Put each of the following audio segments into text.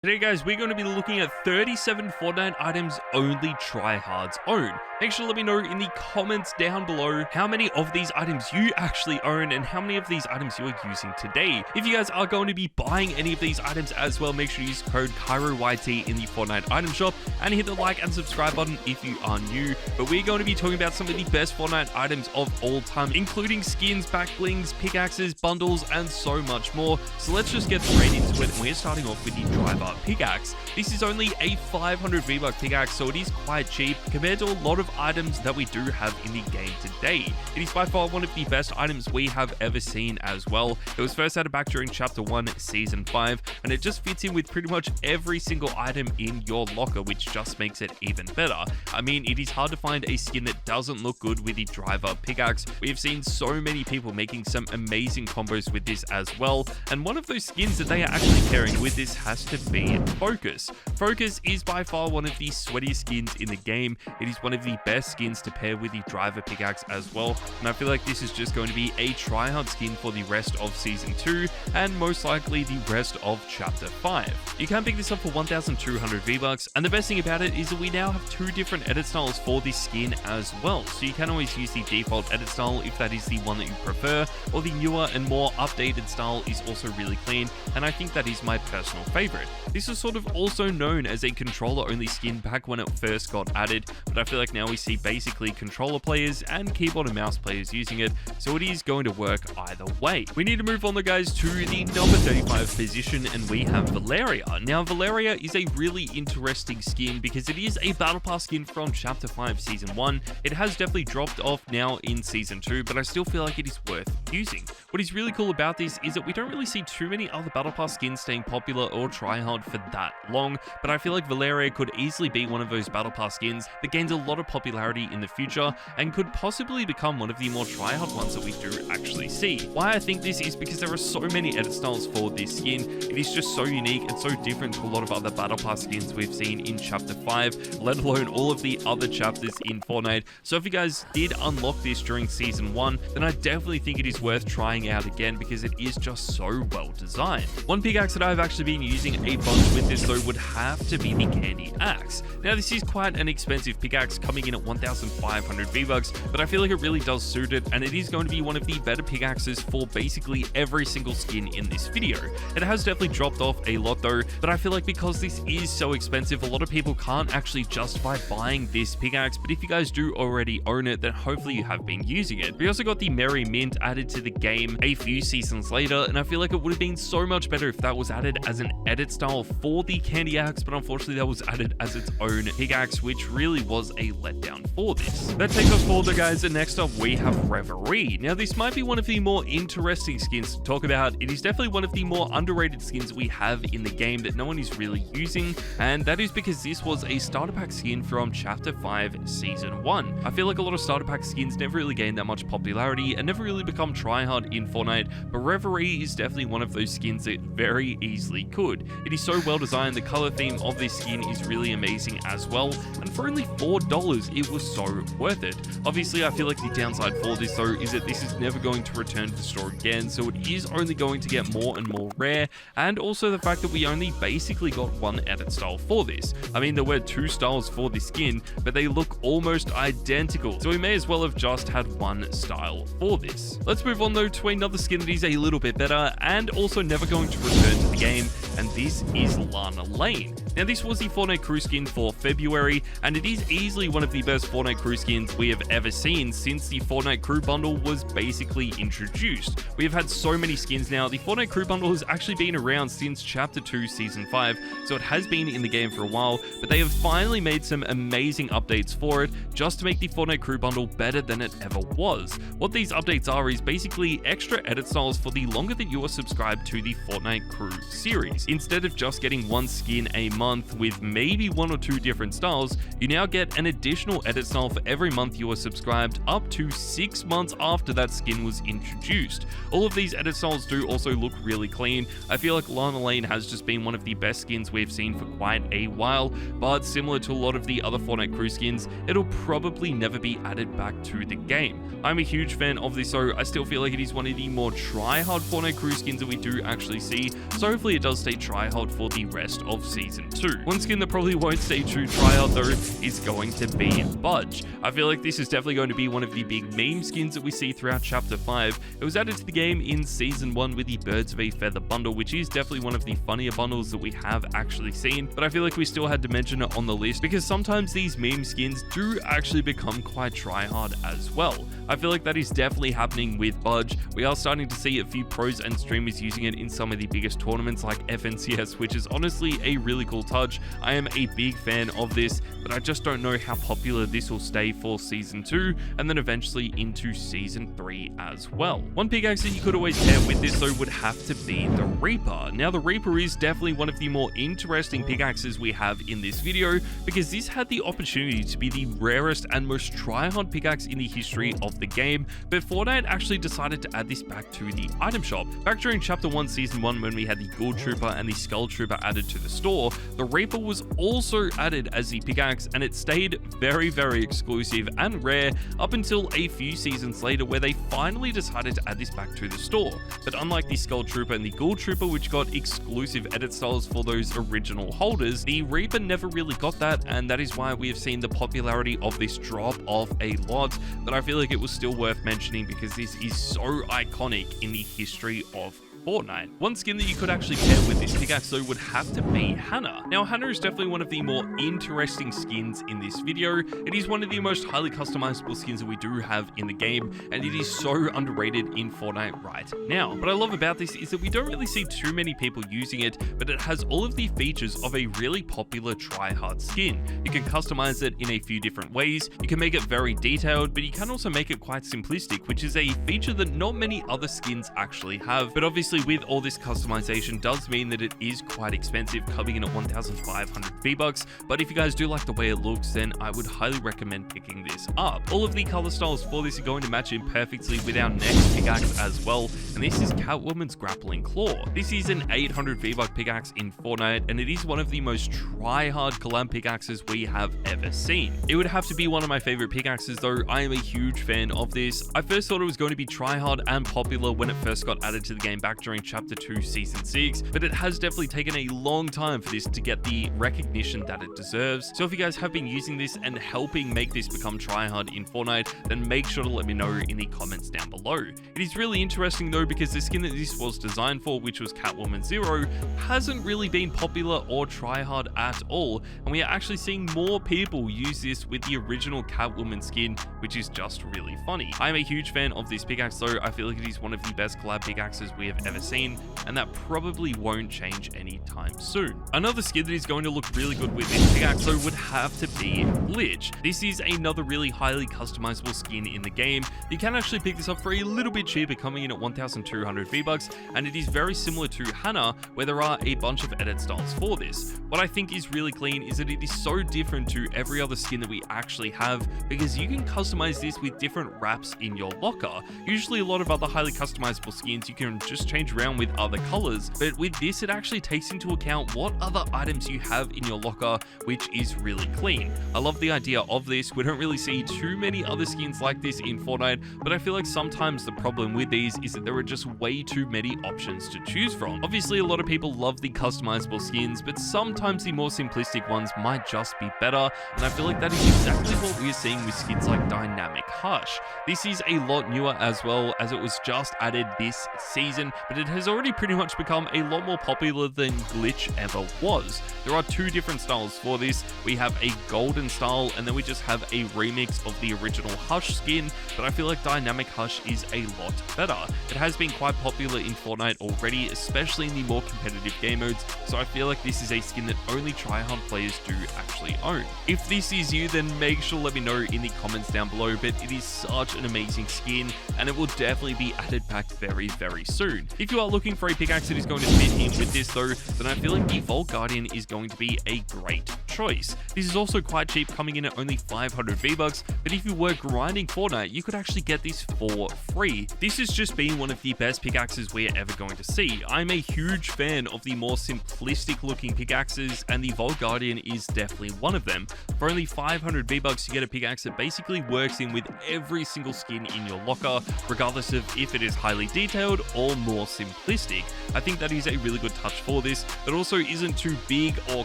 Today guys, we're going to be looking at 37 Fortnite items only tryhards own. Make sure to let me know in the comments down below how many of these items you actually own and how many of these items you are using today. If you guys are going to be buying any of these items as well, make sure you use code KYROYT in the Fortnite item shop and hit the like and subscribe button if you are new. But we're going to be talking about some of the best Fortnite items of all time, including skins, back blings, pickaxes, bundles, and so much more. So let's just get straight into it. And we're starting off with the Tryhard pickaxe. This is only a 500 V-Buck pickaxe, so it is quite cheap compared to a lot of items that we do have in the game today. It is by far one of the best items we have ever seen as well. It was first added back during Chapter 1, Season 5, and it just fits in with pretty much every single item in your locker, which just makes it even better. I mean, it is hard to find a skin that doesn't look good with the driver pickaxe. We have seen so many people making some amazing combos with this as well, and one of those skins that they are actually pairing with this has to be Focus. Focus is by far one of the sweatiest skins in the game. It is one of the best skins to pair with the driver pickaxe as well, and I feel like this is just going to be a tryhard skin for the rest of Season 2 and most likely the rest of Chapter 5. You can pick this up for 1,200 V-Bucks, and the best thing about it is that we now have two different edit styles for this skin as well, so you can always use the default edit style if that is the one that you prefer, or the newer and more updated style is also really clean, and I think that is my personal favorite. This was sort of also known as a controller-only skin back when it first got added, but I feel like now we see basically controller players and keyboard and mouse players using it, so it is going to work either way. We need to move on though guys to the number 35 position, and we have Valeria. Now Valeria is a really interesting skin because it is a battle pass skin from Chapter 5 Season 1. It has definitely dropped off now in Season 2, but I still feel like it is worth using. What is really cool about this is that we don't really see too many other battle pass skins staying popular or tryhard for that long, but I feel like Valeria could easily be one of those battle pass skins that gains a lot of popularity in the future and could possibly become one of the more tryhard ones that we do actually see. Why I think this is because there are so many edit styles for this skin. It is just so unique and so different to a lot of other battle pass skins we've seen in Chapter 5, let alone all of the other chapters in Fortnite. So if you guys did unlock this during Season 1, then I definitely think it is worth trying out again because it is just so well designed. One pickaxe that I've actually been using a bunch with this though would have to be the candy axe. Now this is quite an expensive pickaxe, coming in at 1,500 V-Bucks, but I feel like it really does suit it, and it is going to be one of the better pickaxes for basically every single skin in this video. It has definitely dropped off a lot though, but I feel like because this is so expensive, a lot of people can't actually justify buying this pickaxe, but if you guys do already own it, then hopefully you have been using it. We also got the Merry Mint added to the game a few seasons later, and I feel like it would have been so much better if that was added as an edit style for the candy axe, but unfortunately that was added as its own pickaxe, which really was a letdown for this. That takes us forward though guys, and next up we have Reverie. Now this might be one of the more interesting skins to talk about. It is definitely one of the more underrated skins we have in the game that no one is really using, and that is because this was a starter pack skin from Chapter 5 Season 1. I feel like a lot of starter pack skins never really gained that much popularity and never really become tryhard in Fortnite, but Reverie is definitely one of those skins that very easily could. It is so well designed, the color theme of this skin is really amazing as well, and for only $4 it was so worth it. Obviously I feel like the downside for this though is that this is never going to return to the store again, so it is only going to get more and more rare, and also the fact that we only basically got one edit style for this. I mean, there were two styles for this skin, but they look almost identical, so we may as well have just had one style for this. Let's move on though to another skin that is a little bit better and also never going to return to the game, and this is Lana Lane. Now this was the Fortnite crew skin for February, and it is easily one of the best Fortnite crew skins we have ever seen since the Fortnite crew bundle was basically introduced. We have had so many skins now. The Fortnite crew bundle has actually been around since Chapter 2 Season 5, so it has been in the game for a while, but they have finally made some amazing updates for it just to make the Fortnite crew bundle better than it ever was. What these updates are is basically extra edit styles for the longer that you are subscribed to the Fortnite crew series. Instead of just getting one skin a month with maybe 1 or 2 different styles, you now get an additional edit style for every month you are subscribed up to 6 months after that skin was introduced. All of these edit styles do also look really clean. I feel like Lana Lane has just been one of the best skins we've seen for quite a while, but similar to a lot of the other Fortnite crew skins, it'll probably never be added back to the game. I'm a huge fan of this, so I still feel like it is one of the more try-hard Fortnite crew skins that we do actually see, so hopefully it does stay try-hard for the rest of Season 2. One skin that probably won't stay true try-hard though is going to be Budge. I feel like this is definitely going to be one of the big meme skins that we see throughout Chapter 5. It was added to the game in Season 1 with the Birds of a Feather bundle, which is definitely one of the funnier bundles that we have actually seen, but I feel like we still had to mention it on the list because sometimes these meme skins do actually become quite try-hard as well. I feel like that is definitely happening with Budge. We are starting to see a few pros and streamers using it in some of the biggest tournaments like FNCS, which is honestly a really cool touch. I am a big fan of this, but I just don't know how popular this will stay for Season 2 and then eventually into Season 3 as well. One pickaxe that you could always pair with this though would have to be the Reaper. Now the Reaper is definitely one of the more interesting pickaxes we have in this video because this had the opportunity to be the rarest and most try-hard pickaxe in the history of the game, but Fortnite actually decided to add this back to the item shop. Back during Chapter 1 Season 1 when we had the Gold Trooper and the Skull Trooper added to the store, the Reaper was also added as the pickaxe and it stayed very exclusive and rare up until a few seasons later where they finally decided to add this back to the store. But unlike the Skull Trooper and the Gold Trooper, which got exclusive edit styles for those original holders, the Reaper never really got that, and that is why we have seen the popularity of this drop off a lot, but I feel like it was still worth mentioning because this is so iconic in the history of Fortnite. One skin that you could actually pair with this pickaxe though would have to be Hannah. Now Hannah is definitely one of the more interesting skins in this video. It is one of the most highly customizable skins that we do have in the game, and it is so underrated in Fortnite right now. What I love about this is that we don't really see too many people using it, but it has all of the features of a really popular try-hard skin. You can customize it in a few different ways. You can make it very detailed, but you can also make it quite simplistic, which is a feature that not many other skins actually have. But obviously with all this customization does mean that it is quite expensive, coming in at 1,500 V-Bucks, but if you guys do like the way it looks, then I would highly recommend picking this up. All of the color styles for this are going to match in perfectly with our next pickaxe as well, and this is Catwoman's Grappling Claw. This is an 800 V-Buck pickaxe in Fortnite, and it is one of the most try-hard collab pickaxes we have ever seen. It would have to be one of my favorite pickaxes though. I am a huge fan of this. I first thought it was going to be try-hard and popular when it first got added to the game back during Chapter 2 Season 6, but it has definitely taken a long time for this to get the recognition that it deserves. So if you guys have been using this and helping make this become tryhard in Fortnite, then make sure to let me know in the comments down below. It is really interesting though because the skin that this was designed for, which was Catwoman 0, hasn't really been popular or tryhard at all, and we are actually seeing more people use this with the original Catwoman skin, which is just really funny. I am a huge fan of this pickaxe though. I feel like it is one of the best collab pickaxes we have ever seen, and that probably won't change anytime soon. Another skin that is going to look really good with this pickaxe though would have to be Glitch. This is another really highly customizable skin in the game. You can actually pick this up for a little bit cheaper, coming in at 1,200 V-Bucks, and it is very similar to Hannah, where there are a bunch of edit styles for this. What I think is really clean is that it is so different to every other skin that we actually have because you can customize this with different wraps in your locker. Usually a lot of other highly customizable skins you can just change around with other colors, but with this it actually takes into account what other items you have in your locker, which is really clean. I love the idea of this. We don't really see too many other skins like this in Fortnite, but I feel like sometimes the problem with these is that there are just way too many options to choose from. Obviously a lot of people love the customizable skins, but sometimes the more simplistic ones might just be better, and I feel like that is exactly what we are seeing with skins like Dynamic Hush. This is a lot newer as well, as it was just added this season, but it has already pretty much become a lot more popular than Glitch ever was. There are two different styles for this. We have a golden style, and then we just have a remix of the original Hush skin, but I feel like Dynamic Hush is a lot better. It has been quite popular in Fortnite already, especially in the more competitive game modes, so I feel like this is a skin that only tryhard players do actually own. If this is you, then make sure to let me know in the comments down below, but it is such an amazing skin, and it will definitely be added back very soon. If you are looking for a pickaxe that is going to fit in with this though, then I feel like the Vault Guardian is going to be a great choice. This is also quite cheap, coming in at only 500 V-Bucks, but if you were grinding Fortnite, you could actually get this for free. This has just been one of the best pickaxes we're ever going to see. I'm a huge fan of the more simplistic looking pickaxes, and the Vault Guardian is definitely one of them. For only 500 V-Bucks, you get a pickaxe that basically works in with every single skin in your locker, regardless of if it is highly detailed or more simplistic. I think that is a really good touch for this. It also isn't too big or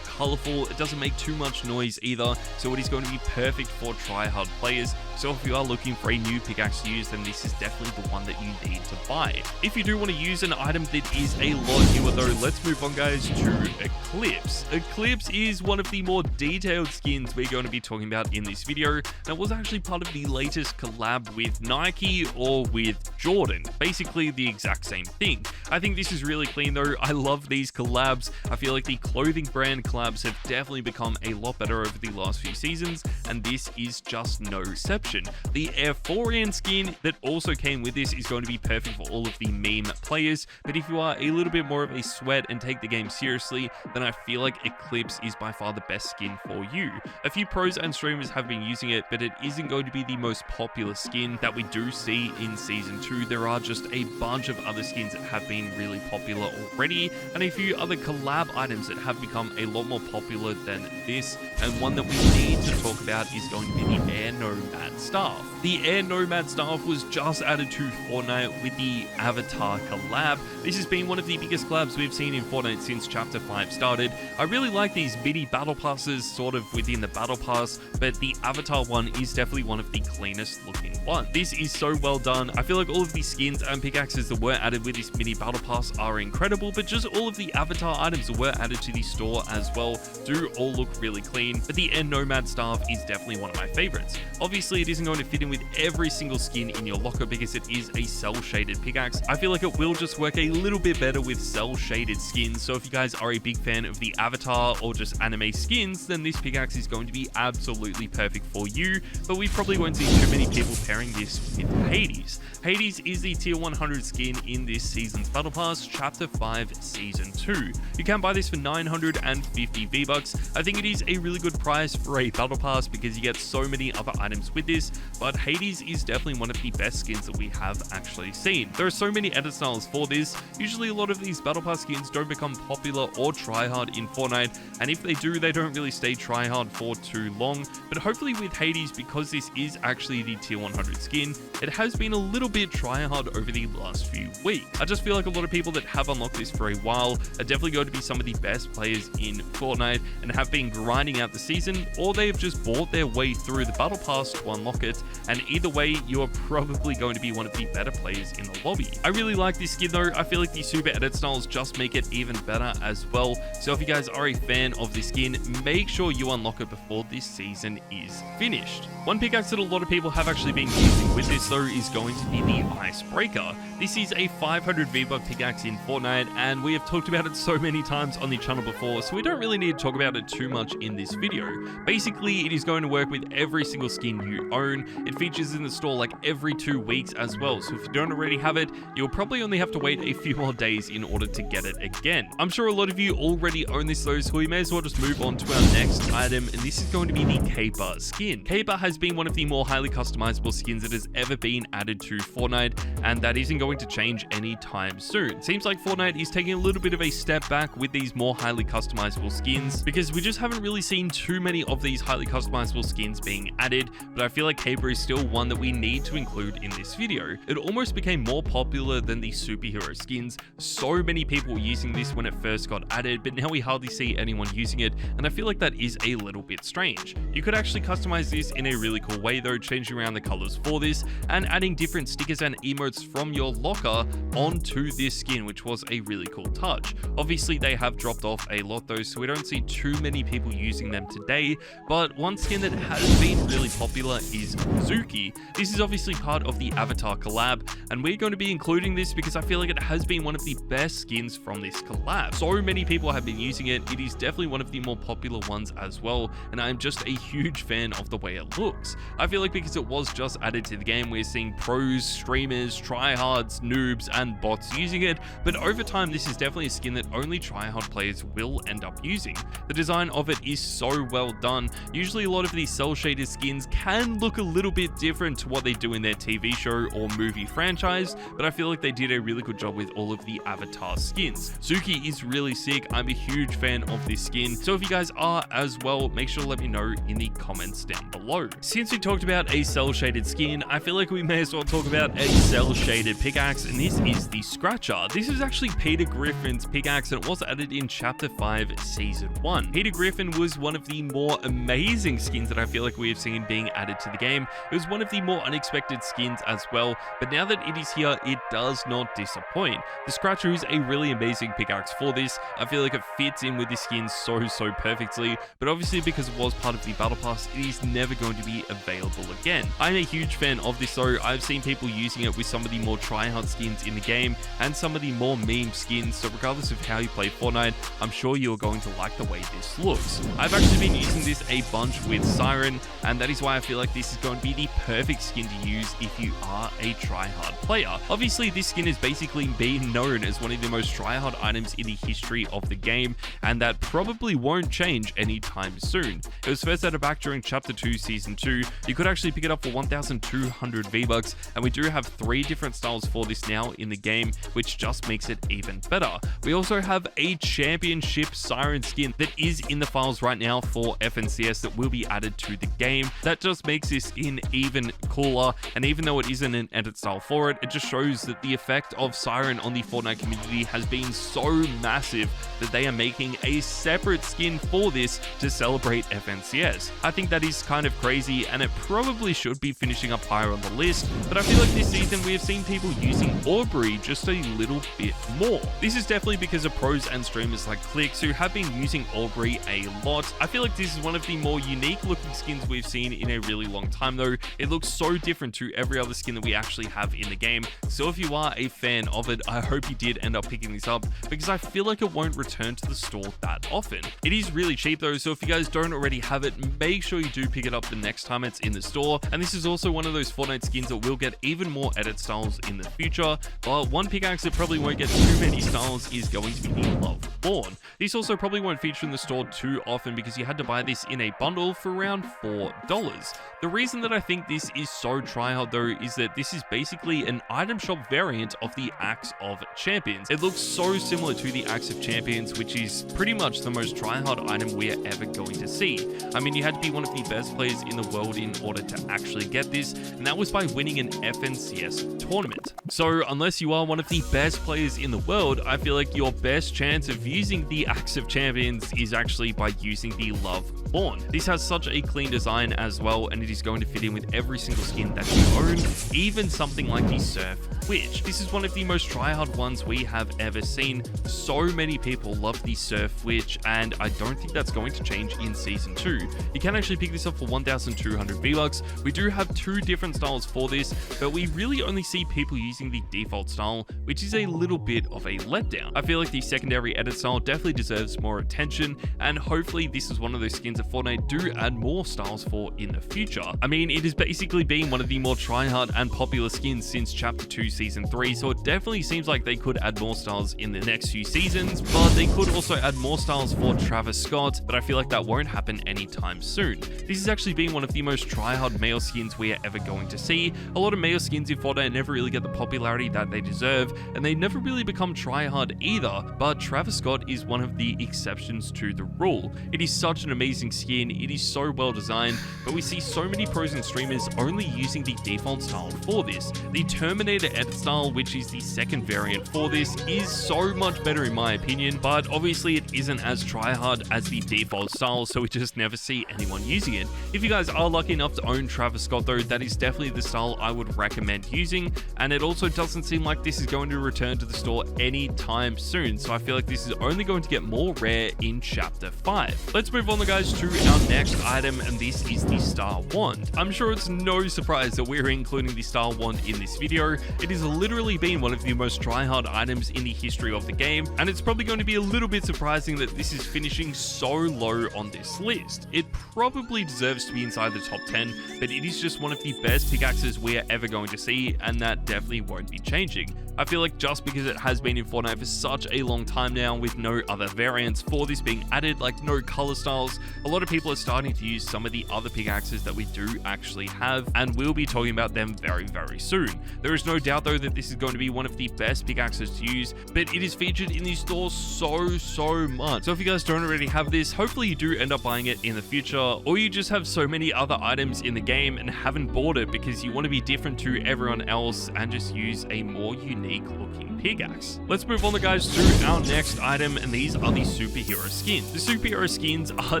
colorful. It doesn't make too much noise either, so it is going to be perfect for tryhard players. So if you are looking for a new pickaxe to use, then this is definitely the one that you need to buy. If you do want to use an item that is a lot newer though, let's move on guys to Eclipse. Eclipse is one of the more detailed skins we're going to be talking about in this video. That was actually part of the latest collab with Nike or with Jordan. Basically the exact same thing. I think this is really clean though. I love these collabs. I feel like the clothing brand collabs have definitely become a lot better over the last few seasons, and this is just no exception. The Air Fortnite skin that also came with this is going to be perfect for all of the meme players, but if you are a little bit more of a sweat and take the game seriously, then I feel like Eclipse is by far the best skin for you. A few pros and streamers have been using it, but it isn't going to be the most popular skin that we do see in Season 2. There are just a bunch of other skins that have been really popular already, and a few other collab items that have become a lot more popular than this, and one that we need to talk about is going to be the Air Nomad Staff. The Air Nomad Staff was just added to Fortnite with the Avatar collab. This has been one of the biggest collabs we've seen in Fortnite since Chapter 5 started. I really like these mini battle passes sort of within the battle pass, but the Avatar one is definitely one of the cleanest looking ones. This is so well done. I feel like all of the skins and pickaxes that were added with this mini battle pass are incredible, but just all of the Avatar items that were added to the store as well do all look really clean. But the Air Nomad Staff is definitely one of my favorites. Obviously it isn't going to fit in with every single skin in your locker because it is a cell shaded pickaxe. I feel like it will just work a little bit better with cell shaded skins, so if you guys are a big fan of the Avatar or just anime skins, then this pickaxe is going to be absolutely perfect for you, but we probably won't see too many people pairing this with Hades. Hades is the tier 100 skin in this season's Battle Pass, Chapter 5 Season 2. You can buy this for 950 V-Bucks. I think it is a really good price for a Battle Pass because you get so many other items with this, but Hades is definitely one of the best skins that we have actually seen. There are so many edit styles for this. Usually a lot of these Battle Pass skins don't become popular or tryhard in Fortnite, and if they do, they don't really stay tryhard for too long, but hopefully with Hades, because this is actually the tier 100 skin, it has been a little bit tryhard over the last few weeks. I just feel like a lot of people that have unlocked this for a while are definitely going to be some of the best players in Fortnite and have been grinding out the season, or they have just bought their way through the Battle Pass to unlock it, and either way, you are probably going to be one of the better players in the lobby. I really like this skin though. I feel like the super edit styles just make it even better as well, so if you guys are a fan of this skin, make sure you unlock it before this season is finished. One pickaxe that a lot of people have actually been using with this though is going to be the Icebreaker. This is a 500 V-Buck pickaxe in Fortnite, and we have talked about it so many times on the channel before, so we don't really need to talk about it too much in this video. Basically, it is going to work with every single skin you own. It features in the store like every 2 weeks as well, so if you don't already have it, you'll probably only have to wait a few more days in order to get it again. I'm sure a lot of you already own this though, so we may as well just move on to our next item, and this is going to be the Caper skin. Caper has been one of the more highly customizable skins that has ever been added to Fortnite, and that isn't going to change anytime soon. Seems like Fortnite is taking a little bit of a step back with these more highly customizable skins because we just haven't really seen too many of these highly customizable skins being added, but I feel like Caper is still one that we need to include in this video. It almost became more popular than the superhero skins. So many people were using this when it first got added, but now we hardly see anyone using it, and I feel like that is a little bit strange. You could actually customize this in a really cool way though, changing around the colors for this and adding different stickers and emotes from your locker onto this skin, which was a really cool touch. Obviously they have dropped off a lot though, so we don't see too many people using them today, but one skin that has been really popular is Zuki. This is obviously part of the Avatar collab, and we're going to be including this because I feel like it has been one of the best skins from this collab. So many people have been using it. It is definitely one of the more popular ones as well, and I'm just a huge fan of the way it looks. I feel like because it was just added to the game, we're seeing pros, streamers, tryhards, noobs, and bots using it, but over time this is definitely a skin that only tryhard players will end up using. The design of it is so well done. Usually a lot of these cell shaded skins can look a little bit different to what they do in their TV show or movie franchise, but I feel like they did a really good job with all of the Avatar skins. Zuki is really sick. I'm a huge fan of this skin, so if you guys are as well, make sure to let me know in the comments down below. Since we talked about a cell shaded skin, I feel like we may as well talk about a cell shaded pickaxe, and this is the Scratcher. This is actually Peter Griffin's pickaxe, and it was added in Chapter 5, Season 1. Peter Griffin was one of the more amazing skins that I feel like we have seen being added to the game. It was one of the more unexpected skins as well, but now that it is here, it does not disappoint. The Scratcher is a really amazing pickaxe for this. I feel like it fits in with the skin so perfectly, but obviously because it was part of the Battle Pass, it is never going to be available again. I'm a huge fan of this though. I've seen people using it with some of the more tryhard skins in the game and some of the more meme skins, so regardless of how you play Fortnite, I'm sure you're going to like the way this looks. I've actually been using this a bunch with Siren, and that is why I feel like this is going to be the perfect skin to use if you are a tryhard player. Obviously this skin has basically been known as one of the most tryhard items in the history of the game, and that probably won't change anytime soon. It was first added back during Chapter 2 Season 2. You could actually pick it up for 1,200 V-Bucks, and we do have 3 different styles for this now in the game, which just makes it even better. We also have a championship Siren skin that is in the files right now for FNCS that will be added to the game. That just makes this skin even cooler, and even though it isn't an edit style for it, it just shows that the effect of Siren on the Fortnite community has been so massive that they are making a separate skin for this to celebrate FNCS. I think that is kind of crazy, and it probably should be finishing up higher on the list, but I feel like this season we have seen people using Aubrey just a little bit more. This is definitely because of pros and streamers like Clicks who have been using Aubrey a lot. I feel like this is one of the more unique looking skins we've seen in a really long time though. It looks so different to every other skin that we actually have in the game, so if you are a fan of it, I hope you did end up picking this up because I feel like it won't return to the store that often. It is really cheap though, so if you guys don't already have it, make sure you do pick it up the next time it's in the store. And this is also one of those Fortnite skins that will get even more edit styles in the future, but one pickaxe that probably won't get too many styles is going to be the Love Born. This also probably won't feature in the store too often because you had to buy this in a bundle for around $4. The reason that I think this is so tryhard though is that this is basically an item shop variant of the Axe of Champions. It looks so similar to the Axe of Champions, which is pretty much the most tryhard item we're ever going to see. I mean, you had to be one of the best players in the world in order to actually get this, and that was by winning an FNCS tournament. So unless you are one of the best players in the world, I feel like your best chance of using the Axe of Champions is actually by using the Love Born. This has such a clean design as well, and it is going to fit in with every single skin that you own, even something like the Surf Witch. This is one of the most tryhard ones we have ever seen. So many people love the Surf Witch, and I don't think that's going to change in Season 2. You can actually pick this up for 1,200 V-Bucks. We do have 2 different styles for this, but we really only see people using the default style, which is a little bit of a letdown. I feel like the secondary edit style definitely deserves more attention, and hopefully this is one of those skins that Fortnite do add more styles for in the future. I mean, it has basically been one of the more tryhard and popular skins since Chapter 2 Season 3, so it definitely seems like they could add more styles in the next few seasons, but they could also add more styles for Travis Scott, but I feel like that won't happen anytime soon. This has actually been one of the most tryhard male skins we are ever going to see. A lot of male skins in Fortnite never really get the popularity that they deserve, and they never really become tryhard either, but Travis Scott is one of the exceptions to the rule. It is such an amazing skin, it is so well designed, but we see so many pros and streamers only using the default style for this. The Terminator edit style, which is the second variant for this, is so much better in my opinion, but obviously it isn't as tryhard as the default style, so we just never see anyone using it. If you guys are lucky enough to own Travis Scott though, that is definitely the style I would recommend using, and it also doesn't seem like this is going to return to the store anytime soon, so I feel like this is only going to get more rare in Chapter 5. Let's move on guys to our next item, and this is the Star wand. I'm sure it's no surprise that we're including the star wand in this video. It has literally been one of the most tryhard items in the history of the game, and it's probably going to be a little bit surprising that this is finishing so low on this list. It probably deserves to be inside the top 10, but it is just one of the best pickaxes we are ever going to see, and that definitely won't be changing. I feel like just because it has been in Fortnite for such a long time now with no other variants for this being added, like no color styles, a lot of people are starting to use some of the other pickaxes that we do actually have, and we'll be talking about them very soon. There is no doubt though that this is going to be one of the best pickaxes to use, but it is featured in the store so much. So if you guys don't already have this, hopefully you do end up buying it in the future, or you just have so many other items in the game and haven't bought it because you want to be different to everyone else and just use a more unique looking pickaxe. Let's move on guys to our next item, and these are the superhero skins. The superhero skins are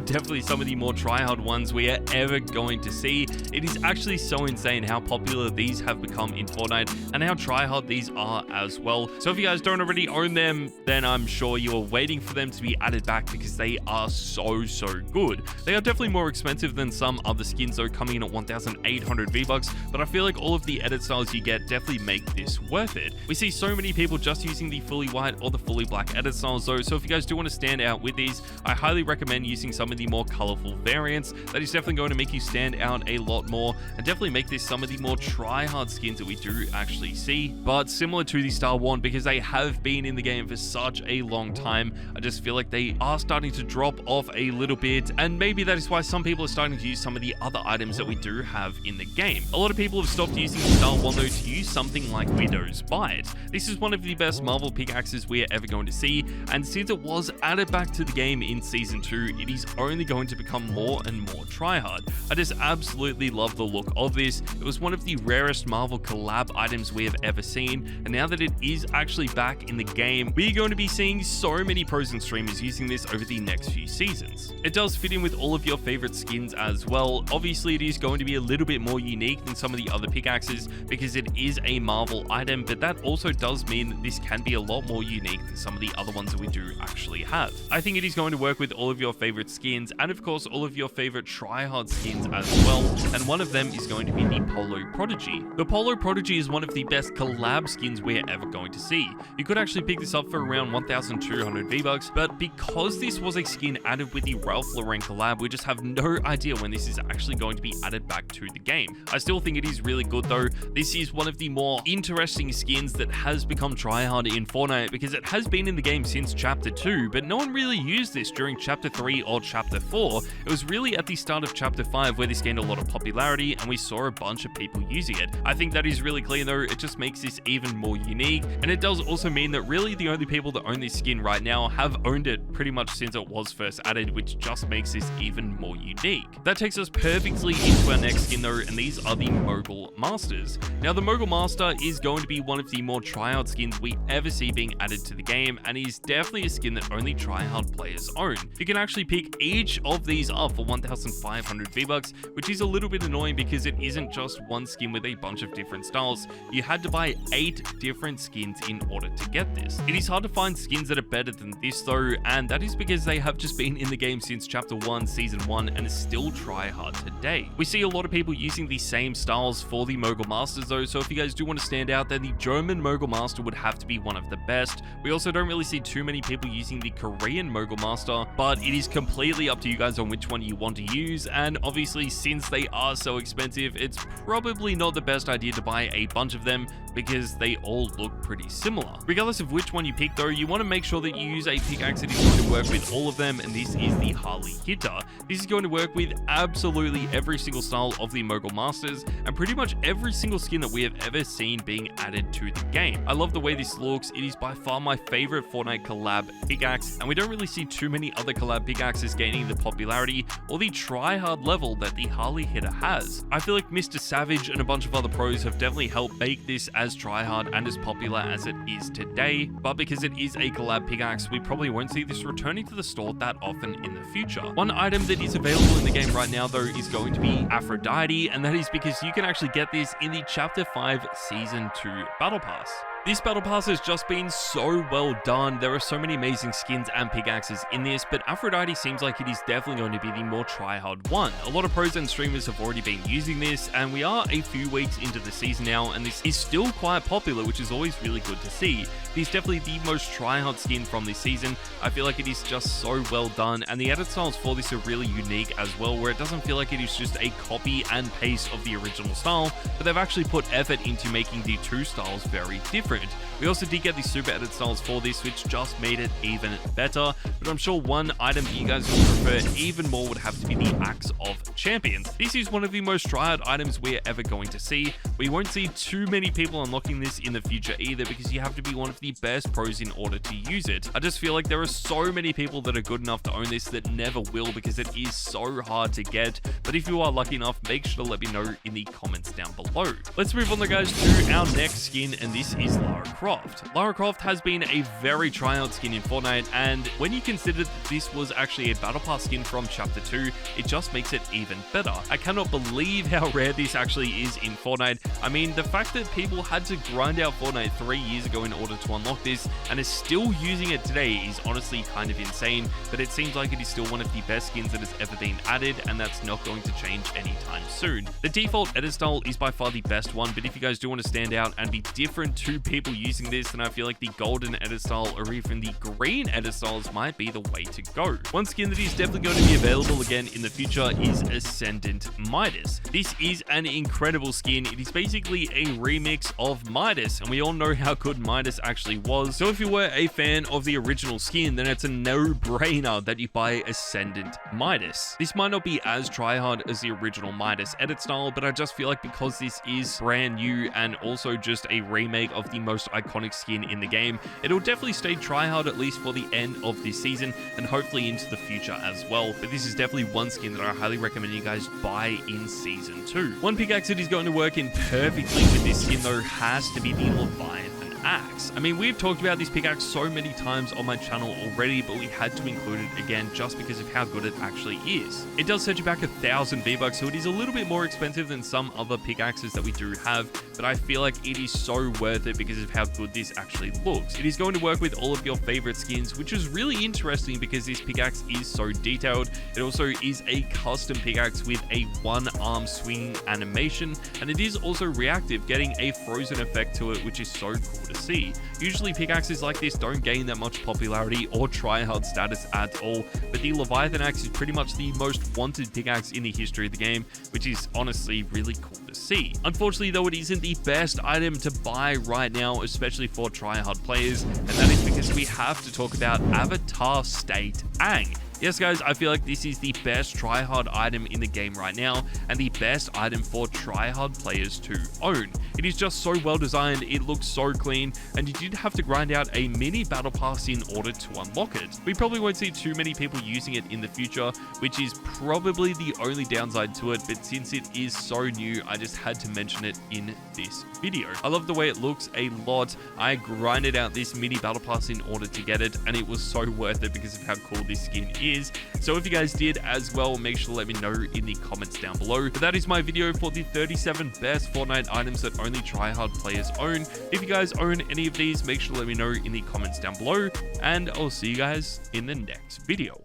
definitely some of the more tryhard ones we are ever going to see. It is actually so insane how popular these have become in Fortnite and how tryhard these are as well. So if you guys don't already own them, then I'm sure you are waiting for them to be added back because they are so good. They are definitely more expensive than some other skins though, coming in at 1,800 V-Bucks, but I feel like all of the edit styles you get definitely make this worth it. We see so many people just using the fully white or the fully black edit styles though, so if you guys do want to stand out with these, I highly recommend using some of the more colorful variants. That is definitely going to make you stand out a lot more and definitely make this some of the more tryhard skins that we do actually see. But similar to the Star Wand, because they have been in the game for such a long time, I just feel like they are starting to drop off a little bit, and maybe that is why some people are starting to use some of the other items that we do have in the game. A lot of people have stopped using the Star Wand though to use something like Widow's Bite. This is one of the best Marvel pickaxes we are ever going to see, and since it was added back to the game in Season 2, it is only going to become more and more tryhard. I just absolutely love the look of this. It was one of the rarest Marvel collab items we have ever seen, and now that it is actually back in the game, we are going to be seeing so many pros and streamers using this over the next few seasons. It does fit in with all of your favorite skins as well. Obviously, it is going to be a little bit more unique than some of the other pickaxes because it is a Marvel item, but that also does mean that this can be a lot more unique than some of the other ones that we do actually have. I think it is going to work with all of your favorite skins and of course all of your favorite tryhard skins as well, and one of them is going to be the Polo Prodigy. The Polo Prodigy is one of the best collab skins we're ever going to see. You could actually pick this up for around 1,200 V-Bucks, but because this was a skin added with the Ralph Lauren collab, we just have no idea when this is actually going to be added back to the game. I still think it is really good though. This is one of the more interesting skins that has become tryhard in Fortnite because it has been in the game since Chapter 2, but no one really used this during Chapter 3 or Chapter 4. It was really at the start of Chapter 5 where this gained a lot of popularity and we saw a bunch of people using it. I think that is really clean though. It just makes this even more unique, and it does also mean that really the only people that own this skin right now have owned it pretty much since it was first added, which just makes this even more unique. That takes us perfectly into our next skin though, and these are the Mogul Masters. Now the Mogul Master is going to be one of the more tryhard skins we ever see being added to the game, and is definitely a skin that only tryhard players own. You can actually pick each of these up for 1,500 V-Bucks, which is a little bit annoying because it isn't just one skin with a bunch of different styles. You had to buy 8 different skins in order to get this. It is hard to find skins that are better than this though, and that is because they have just been in the game since Chapter 1, Season 1, and is still tryhard today. We see a lot of people using the same styles for the Mogul Masters though, so if you guys do want to stand out, then the German Mogul Master would have to be one of the best. We also don't really see too many people using the Korean Mogul Master, but it is completely up to you guys on which one you want to use, and obviously since they are so expensive, it's probably not the best idea to buy a bunch of them because they all look pretty similar. Regardless of which one you pick though, you want to make sure that you use a pickaxe that is going to work with all of them, and this is the Harley Hitter. This is going to work with absolutely every single style of the Mogul Masters and pretty much every single skin that we have ever seen being added to the game. I love the way this looks. It is by far my favorite Fortnite collab pickaxe, and we don't really see too many other collab pickaxes gaining the popularity or the tryhard level that the Harley Hitter has. I feel like Mr. Savage and a bunch of other pros have definitely helped make this as tryhard and as popular as it is today, but because it is a collab pickaxe, we probably won't see this returning to the store that often in the future. One item that is available in the game right now though is going to be Aphrodite, and that is because you can actually get this in the Chapter 5 Season 2 Battle Pass. This battle pass has just been so well done. There are so many amazing skins and pickaxes in this, but Aphrodite seems like it is definitely going to be the more tryhard one. A lot of pros and streamers have already been using this, and we are a few weeks into the season now, and this is still quite popular, which is always really good to see. It is definitely the most tryhard skin from this season. I feel like it is just so well done, and the edit styles for this are really unique as well, where it doesn't feel like it is just a copy and paste of the original style, but they've actually put effort into making the two styles very different. We also did get the super edit styles for this, which just made it even better, but I'm sure one item that you guys would prefer even more would have to be the Axe of Champions. This is one of the most tryhard items we're ever going to see. We won't see too many people unlocking this in the future either, because you have to be one of the best pros in order to use it. I just feel like there are so many people that are good enough to own this that never will, because it is so hard to get. But if you are lucky enough, make sure to let me know in the comments down below. Let's move on though, guys, to our next skin, and this is Lara Croft. Lara Croft has been a very tryhard skin in Fortnite, and when you consider that this was actually a battle pass skin from chapter 2, it just makes it even better. I cannot believe how rare this actually is in Fortnite. I mean, the fact that people had to grind out Fortnite 3 years ago in order to unlock this and is still using it today is honestly kind of insane, but it seems like it is still one of the best skins that has ever been added, and that's not going to change anytime soon. The default edit style is by far the best one, but if you guys do want to stand out and be different to people using this, then I feel like the golden edit style or even the green edit styles might be the way to go. One skin that is definitely going to be available again in the future is Ascendant Midas. This is an incredible skin. It is basically a remix of Midas, and we all know how good Midas actually was. So if you were a fan of the original skin, then it's a no-brainer that you buy Ascendant Midas. This might not be as tryhard as the original Midas edit style, but I just feel like because this is brand new and also just a remake of the most iconic skin in the game, it'll definitely stay tryhard at least for the end of this season and hopefully into the future as well. But this is definitely one skin that I highly recommend you guys buy in season 2. One pickaxe that is going to work in perfectly with this skin though has to be the Leviathan Axe. I mean, we've talked about this pickaxe so many times on my channel already, but we had to include it again just because of how good it actually is. It does set you back 1,000 V-Bucks, so it is a little bit more expensive than some other pickaxes that we do have, but I feel like it is so worth it because of how good this actually looks. It is going to work with all of your favorite skins, which is really interesting because this pickaxe is so detailed. It also is a custom pickaxe with a one-arm swing animation, and it is also reactive, getting a frozen effect to it, which is so cool to see. Usually pickaxes like this don't gain that much popularity or tryhard status at all, but the Leviathan Axe is pretty much the most wanted pickaxe in the history of the game, which is honestly really cool to see. Unfortunately though, it isn't the best item to buy right now, especially for tryhard players, and that is because we have to talk about Avatar State Ang. Yes guys, I feel like this is the best tryhard item in the game right now, and the best item for tryhard players to own. It is just so well designed, it looks so clean, and you did have to grind out a mini battle pass in order to unlock it. We probably won't see too many people using it in the future, which is probably the only downside to it, but since it is so new, I just had to mention it in this video. I love the way it looks a lot. I grinded out this mini battle pass in order to get it, and it was so worth it because of how cool this skin is. So if you guys did as well, make sure to let me know in the comments down below. But that is my video for the 37 best Fortnite items that only tryhard players own. If you guys own any of these, make sure to let me know in the comments down below, and I'll see you guys in the next video.